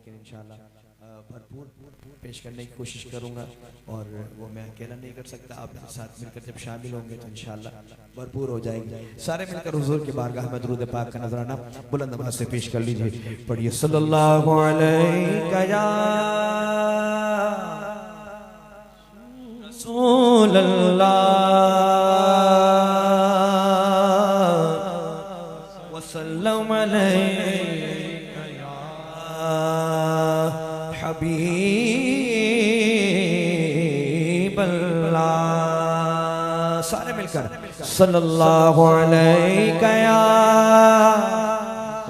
लेकिन इंशाल्लाह भरपूर पेश करने की कोशिश करूँगा। और वो मैं अकेला नहीं कर सकता, आप मेरे साथ मिलकर जब शामिल होंगे तो इंशाल्लाह भरपूर हो जाएंगे। सारे मिलकर हुजूर की बारगाह में दुरूद पाक का नजराना बुलंद आवाज से पेश कर लीजिए। पढ़िए सल्लल्लाहु अलैहि या रसूल अल्लाह वसल्लम अलैका या हबीब अल्लाह। सारे मिलकर सल्लल्लाहु अलैका या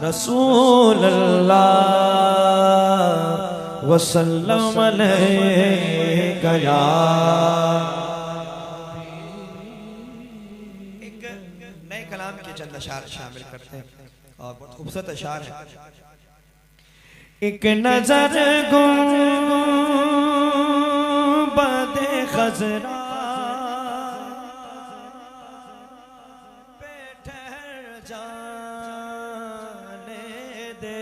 रसूल अल्लाह वसल्लम अलैका या। एक नए कलाम के चंद अशार शामिल करते हैं और बहुत खूबसूरत अशार है। एक नजर गुंबदे खजरा पे ठहर जाने दे,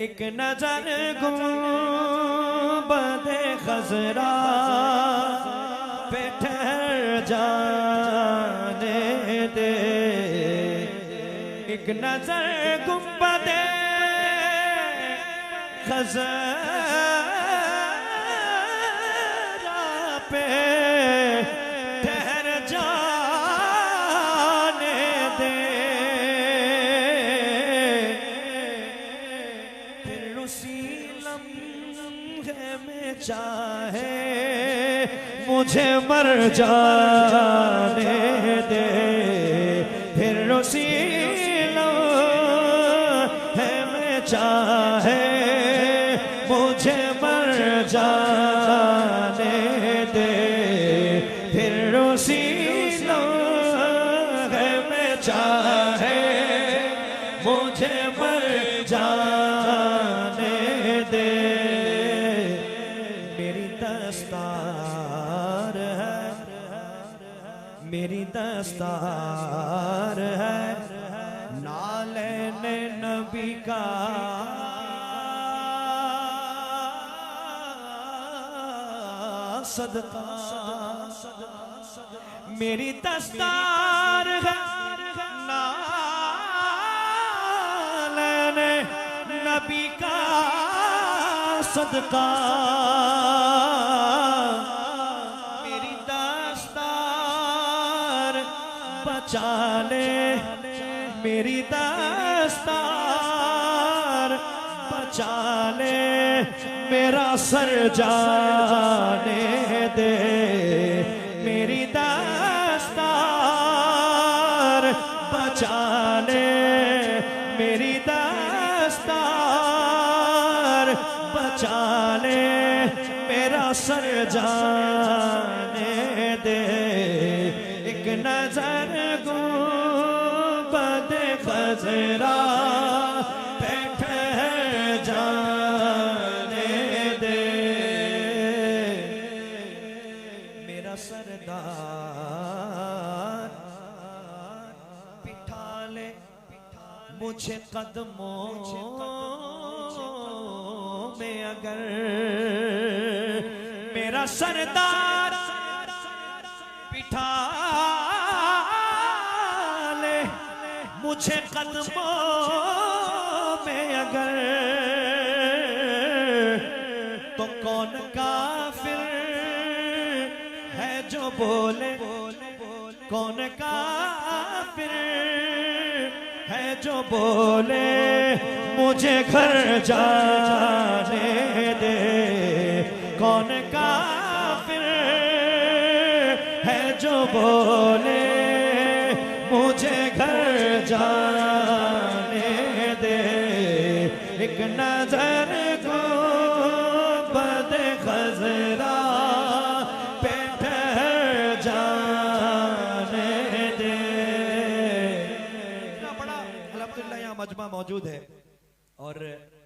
एक नजर गुंबदे खजरा पे ठहर जाने दे, एक नजर गुंबदे खजरा पे ठहर जाने दे, फिर उसी लम्हे में चाहे मुझे मर जाने दे, फिर उसी चाहे मुझे मर जाने दे, फिर उसी लम्हे में चाहे मुझे मर जाने दे। मेरी दस्तार है, मेरी दस्तार है नाले नबी का सदका, मेरी दस्तार है नाले नबी का सदका, मेरी दस्तार बचा ले, मेरी दस्तार बचा ले, मेरा सर जाने दे, मेरी दस्तार बचा ले, मेरी दस्तार बचा ले, मेरा सर जाने दे, एक नजर गुंबदे खजरा पे ठहर जाने दे, मेरा सरदार बिठा ले मुझे कदमों में अगर, मेरा सरदार बिठा मुझे कदमों में अगर, तो कौन काफिर है जो बोले, कौन काफिर है जो बोले मुझे घर जाने दे, कौन काफिर है जो बोले मुझे घर जाने दे, एक नजर गुंबदे खजरा पे ठहर जाने दे। बड़ा अल्हम्दुलिल्लाह यहाँ मजमा मौजूद है और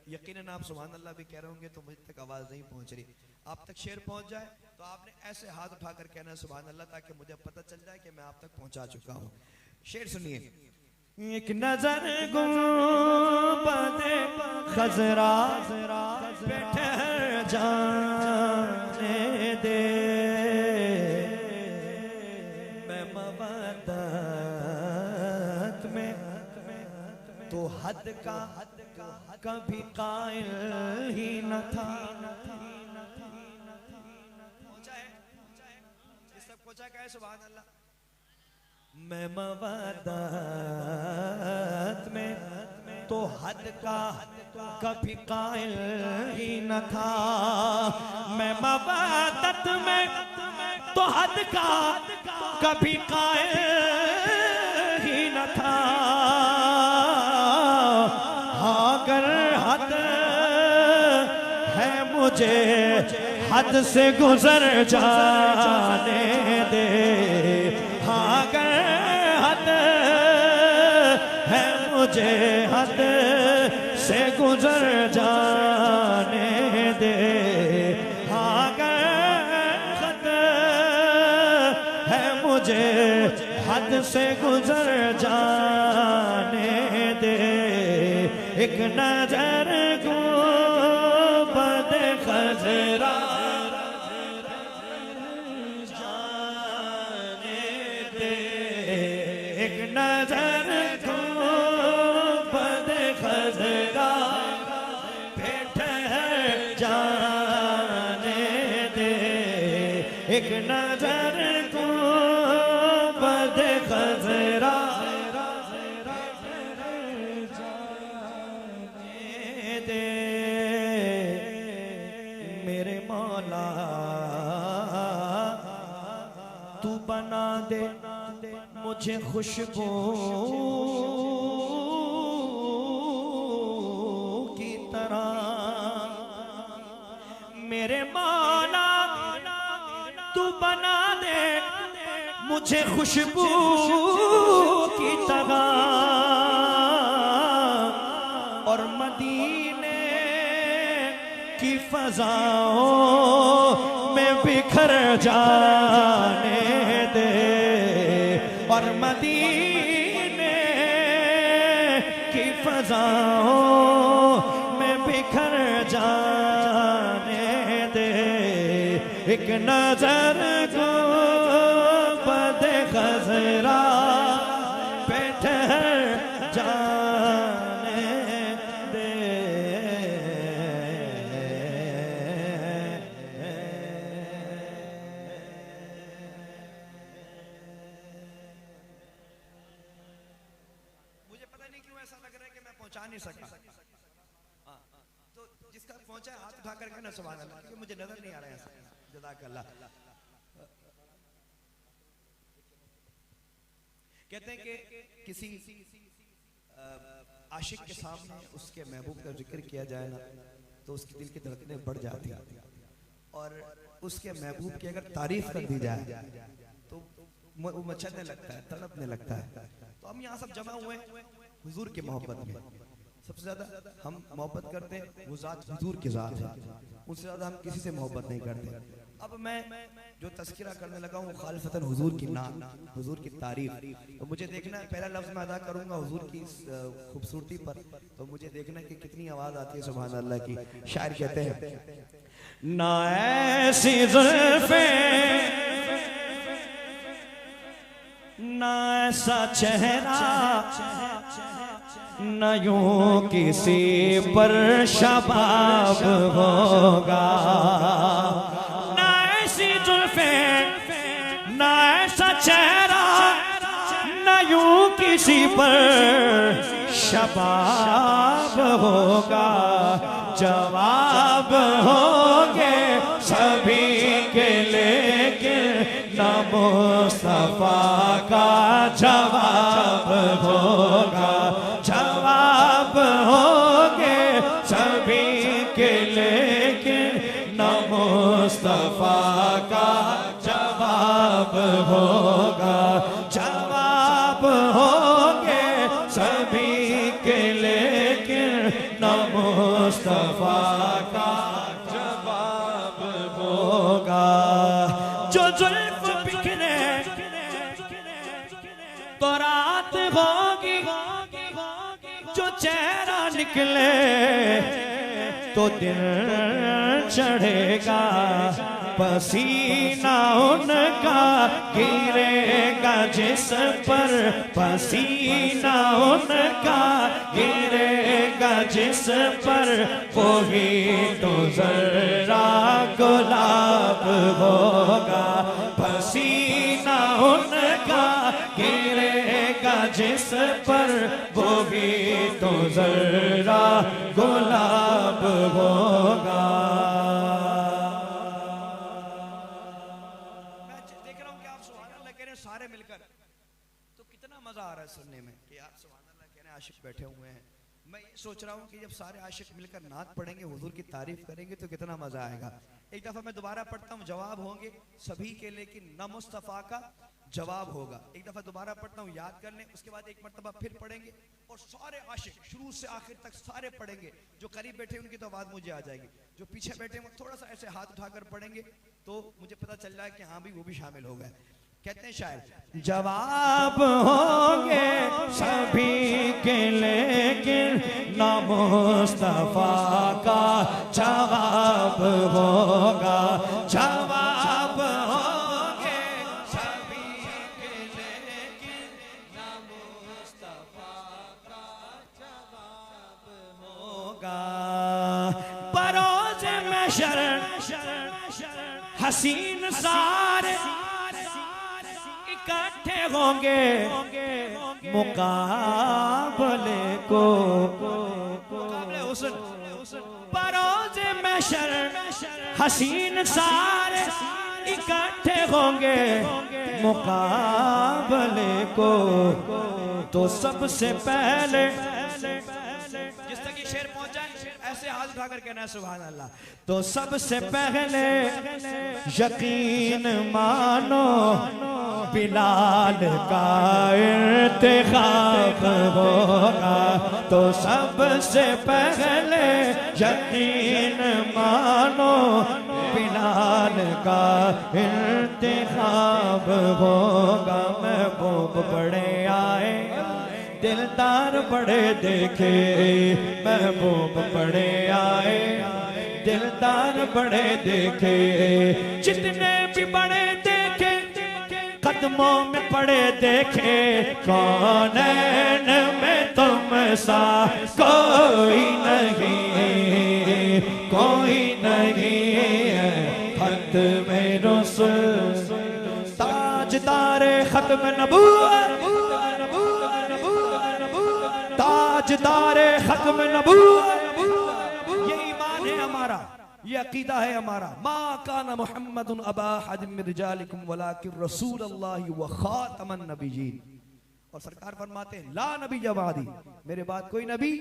यकीनन आप सुभान अल्लाह भी कह रहे होंगे तो मुझ तक आवाज नहीं पहुंच रही। आप तक शेर पहुंच जाए तो आपने ऐसे हाथ उठाकर कहना सुभान अल्लाह, ताकि मुझे पता चल जाए कि मैं आप तक पहुंचा चुका हूं। शेर सुनिए। एक नजर गुंबदे खजरा ठहर जाने दे, मैं मवद्दत में तो हद का कभी कायल ही न था। सुभान अल्लाह। मैं मवद्दत में तो हद का कभी कायल ही न था, मैं मवद्दत में तो हद का कभी कायल ही न था। हाँ अगर हद है मुझे हद से गुजर जाने दे, हाँ अगर हद है मुझे हद से गुजर जाने दे, हाँ अगर हद है मुझे हद से गुजर जाने दे, एक नजर को बद खजरा नजर को बद खजरा पे ठहर जाने दे, एक नजर को बद खजरा जाने दे। मेरे मौला तू बना दे मुझे खुशबू की तरह, मेरे मौला तू बना दे मुझे खुशबू की तरह, और मदीने की फज़ाओं में बिखर जाने दे, और मदीने की फज़ाओं में बिखर जाने दे, एक नजर को बद खजरा पे ठहर जाने दे। पहुंचा नहीं सका, तो जिसका पहुंचा हाथ उठा कर कहना सुभान अल्लाह, क्योंकि मुझे नजर नहीं आ रहा है। जज़ाकल्लाह। कहते हैं कि किसी आशिक के सामने उसके महबूब का जिक्र किया जाए ना तो उसके दिल की धड़कनें बढ़ जाती हैं, और उसके महबूब की अगर तारीफ कर दी जाए तो वो मचलने लगता है, तड़पने लगता है। तो हम यहाँ सब जमा हुए हुजूर की मोहब्बत में। सबसे ज्यादा हम मोहब्बत करते हैं वो जात हुजूर की जात है, उससे ज्यादा हम किसी से मोहब्बत नहीं करते। अब मैं जो तस्किरा करने लगा हूँ खालिसतन हुजूर की नाम, हुजूर की तारीफ, तो मुझे देखना है, पहला लफ्ज मैं अदा करूंगा हुजूर की खूबसूरती पर, तो मुझे देखना है कि कितनी आवाज आती है सुभान अल्लाह की। शायर कहते हैं, ना ऐसी जुल्फे ना ऐसा चेहरा, न यूं किसी पर शबाब होगा, न ऐसी जुल्फे न ऐसा चेहरा, न यूं किसी पर शबाब होगा। जवाब होंगे सभी के लेकिन न मुस्तफा का जवाब होगा। जवाब होंगे सभी के लेकिन न मुस्तफा का जवाब होगा। जवाब होंगे सभी के लेकिन न मुस्तफा का जवाब होगा। जो जुल्फ बिखरे तो रात होगी, जो चेहरा निकले तो दिन चढ़ेगा, पसीना उनका गिरेगा जिस पर, पसीना उनका गिरेगा जिस पर, वही तो जरा गुलाब होगा। पसीना उनका गिरेगा जिस पर, वही तो जरा गुलाब होगा। सारे मिलकर तो कितना मजा आ रहा है सुनने में कि आप सुभान अल्लाह कहने आशिक बैठे हुए हैं। मैं ये सोच रहा हूँ कि जब सारे आशिक मिलकर नात पढ़ेंगे, हुजूर की तारीफ करेंगे तो कितना मजा आएगा। एक दफा मैं दोबारा पढ़ता हूँ, जवाब होंगे सभी के, लेकिन न मुस्तफ़ा का जवाब होगा। एक दफा दोबारा पढ़ता हूँ, याद कर लें, उसके बाद एक मरतबा फिर पढ़ेंगे और सारे आशिक शुरू से आखिर तक सारे पढ़ेंगे। जो करीब बैठे उनकी तो आवाज मुझे आ जाएगी, जो पीछे बैठे वो थोड़ा सा ऐसे हाथ उठाकर पढ़ेंगे तो मुझे पता चल जाए कि हाँ भी वो भी शामिल हो गए। कहते हैं शायर, जवाब होंगे सभी के लेकिन न मुस्तफा का जवाब होगा। जवाब होंगे सभी के लेकिन न मुस्तफा का जवाब होगा। बरोज़े महशर हसीन सारे इकट्ठे होंगे मुकाबले को, मुकाबले हुस्न। बरोज़े महशर हसीन सारे इकट्ठे होंगे मुकाबले को, तो सबसे पहले जिस तक ये शेर पहुंचा ऐसे हाथ उठाकर कहना है सुभान अल्लाह। तो सबसे पहले यकीन मानो बिलाल का इंतखाब होगा। तो सबसे पहले यकीन मानो बिलाल का इंतखाब होगा। महबूब बड़े आए दिलदार बड़े देखे, महबूब बड़े आए दिलदार बड़े देखे। जितने भी बड़े देखे कदमों में पड़े देखे, कौनैन में तुम सा कोई नहीं, कोई नहीं है। खत्म रसूल ताजदारे खत्म नबूवत, ताजदारे खत्म नबूवत, ये ईमान है हमारा, ये अकीदा है हमारा। मा काना मुहम्मदुन अबा अहदिम मिन रिजालिकुम वलाकिन रसूलुल्लाहि व खातमन नबिय्यीन। और सरकार फरमाते हैं ला नबी जवादी, मेरे बाद कोई नबी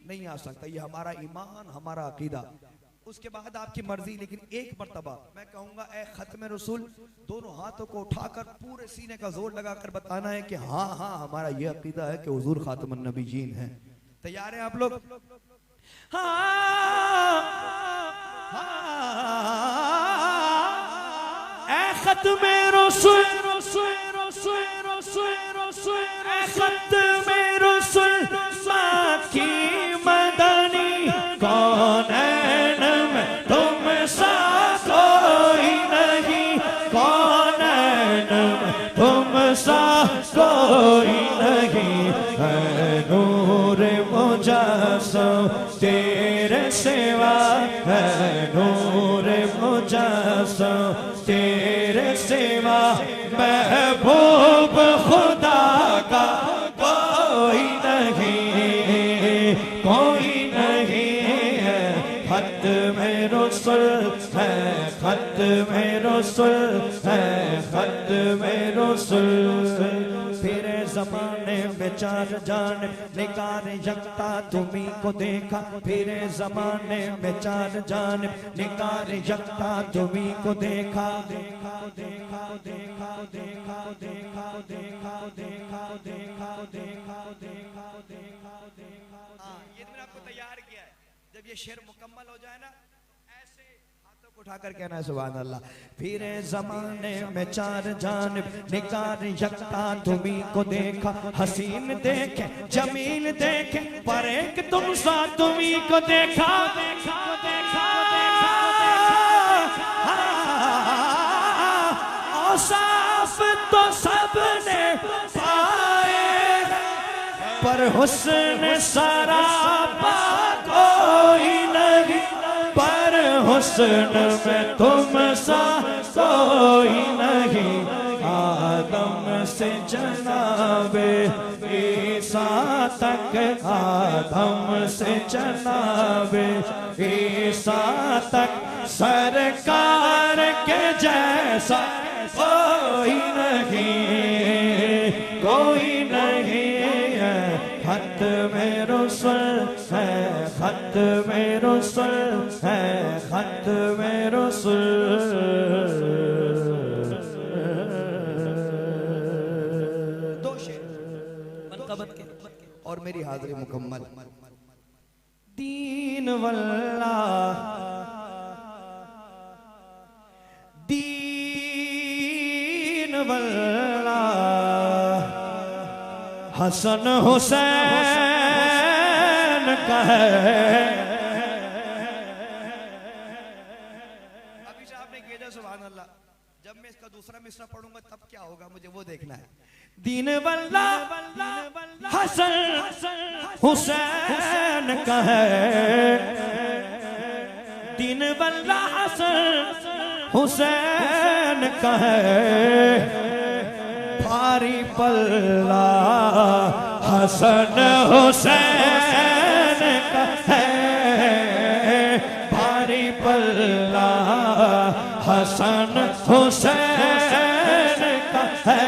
नहीं आ सकता। ये हमारा ईमान, हमारा अकीदा। उसके बाद आपकी मर्जी, लेकिन एक मर्तबा मैं कहूंगा ए खत्म रसूल, दोनों हाथों को उठाकर पूरे सीने का जोर लगाकर बताना है कि हाँ हाँ हमारा ये अकीदा है कि हुजूर खातमुन नबीयीन हैं। तैयार हैं आप लोग? हाँ ए खत्म रसूल, ए खत्म रसूल माकी मदनी, कौन है तुम सा कोई नहीं, कौन तुम सा कोई नहीं। है नूर मुजस्सम तेरे सिवा, है नूर मुजस्सम तेरे सिवा, महबूब खुदा का कोई नहीं, कोई नहीं है। खत्म रसूल है, खत्म रसूल है, खत्म रसूल। फिर ज़माने में चार जान निकार यकता तुम्ही को देखा, फिर ज़माने में चार जान निकार यकता तुम्ही को देखा। देखा देखा देखा देखा देखा देखा देखा देखा देखा देखा देखा देखा। हाँ, ये मैंने आपको तैयार किया है। जब ये शेर मुकम्मल हो जाए ना, ऐसे हाथ उठाकर कहना है सुभान अल्लाह। फिर जमाने में चार जानिब निगार यकता तुम्ही को देखा, हसीन देखे जमील देखे पर एक तुम सा तुम्ही को देखा। औसाफ तो सबने पाए पर हुस्न सरापा कोई नहीं, पर हुस्न में तुम सा कोई नहीं। आदम से जनाबे ईसा तक, आदम से जनाबे ईसा तक सरकार के जैसा कोई नहीं, कोई नहीं है। खत में रसूल है, खत में रसूल है, खत में रसूल। दो शेर मनक़बत के और मेरी हाज़िरी मुकम्मल। दीन वल्लाह, दीन वल्लाह, हसन हुसैन का है। अभी साहब ने किया सुभान अल्लाह। जब मैं इसका दूसरा मिसरा पढ़ूंगा तब क्या होगा मुझे वो देखना है। दीन वल्लाह हसन हुसैन का है, दीन वल्लाह हसन हुसैन का है। भारी पल्ला हसन हुसैन का है, भारी पल्ला हसन हुसैन का है।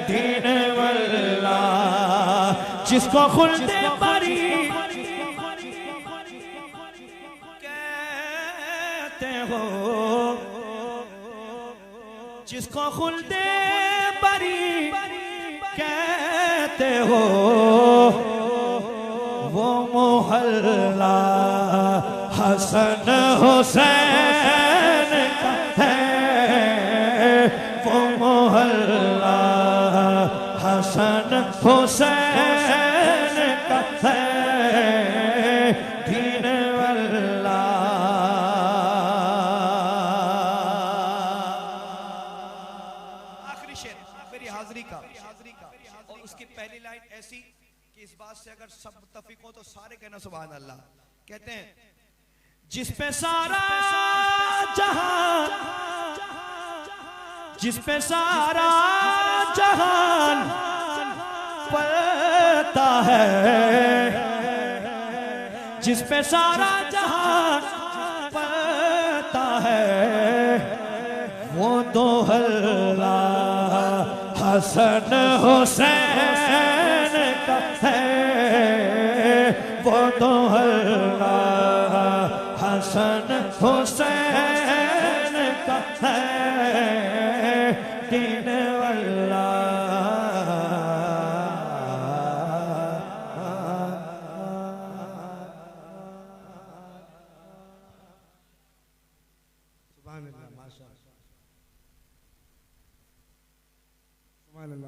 दीन वल्ला जिसको खुल्दे बरी कहते हो, जिसको खुल्दे बरी कहते हो, वो मोहल्ला हसन हुसैन का है, वो मोहल्ला हसन हुसैन का है। दीन वल्ला आखिरी शेर मेरी हाजिरी का और उसकी पहली लाइन ऐसी कि इस बात से अगर सब मुत्तफिक हो तो सारे कहना सुभान अल्लाह। कहते हैं जिस पे सारा जहान, जिस पे सारा जहान पलता है, जिस पे सारा जहान पलता है, वो दो हल्ला हसन हुसैन का है, वो दो हल्ला हसन हुसैन का है। दीन वल्ला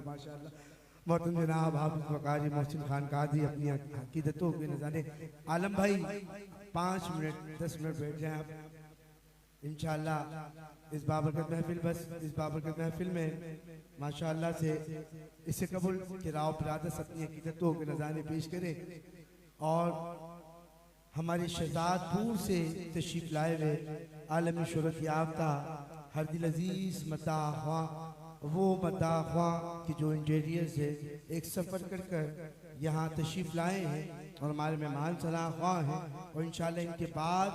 माशाअल्लाह। मोहतरम जनाब हाफिज़ वकारी मोहसिन खान काजी अपनी अकीदतों के नज़ारे। आलम भाई 5 मिनट 10 मिनट बैठ जाएं आप इंशाअल्लाह। इस बाबरकत महफिल, बस इस बाबरकत महफिल में माशाअल्लाह से इसे कबूल के राव बिरादत अपनी अकीदतों के नज़ारे पेश करें। और हमारे शहजादपुर से तशरीफ लाए हुए आलमी शोहरत याफ्ता हर दिल अजीज मताख्वा, वो मताख्वा की जो इंटीरियर से एक सफ़र कर कर यहाँ तशरीफ़ लाए हैं और हमारे मेहमान सलाख्वा हैं। और इंशाअल्लाह इनके बाद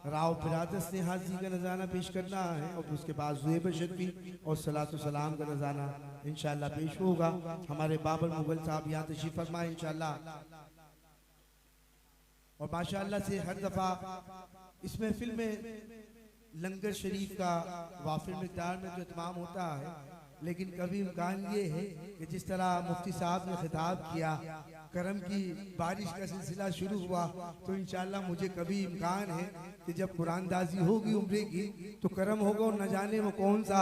राव बिरादत ने हाज़िरी का नज़ारा पेश करना है और उसके बाद ज़ुएब शर्फी और सलातो सलाम का नज़ारा इंशाअल्लाह पेश होगा। हमारे बाबर मुगल साहब यहाँ तशरीफ़ फरमाए इंशाअल्लाह। और माशाअल्लाह से हर दफ़ा इस महफिल में लंगर शरीफ का वाफिर मिक़दार में जो इत्माम होता है, लेकिन कभी इम्कान ये है कि जिस तरह मुफ्ती साहब ने खिताब किया, करम की बारिश का सिलसिला शुरू हुआ तो इंशाल्लाह मुझे कभी इम्कान है कि जब कुरानदाजी होगी उम्रे की तो करम होगा और न जाने वो कौन सा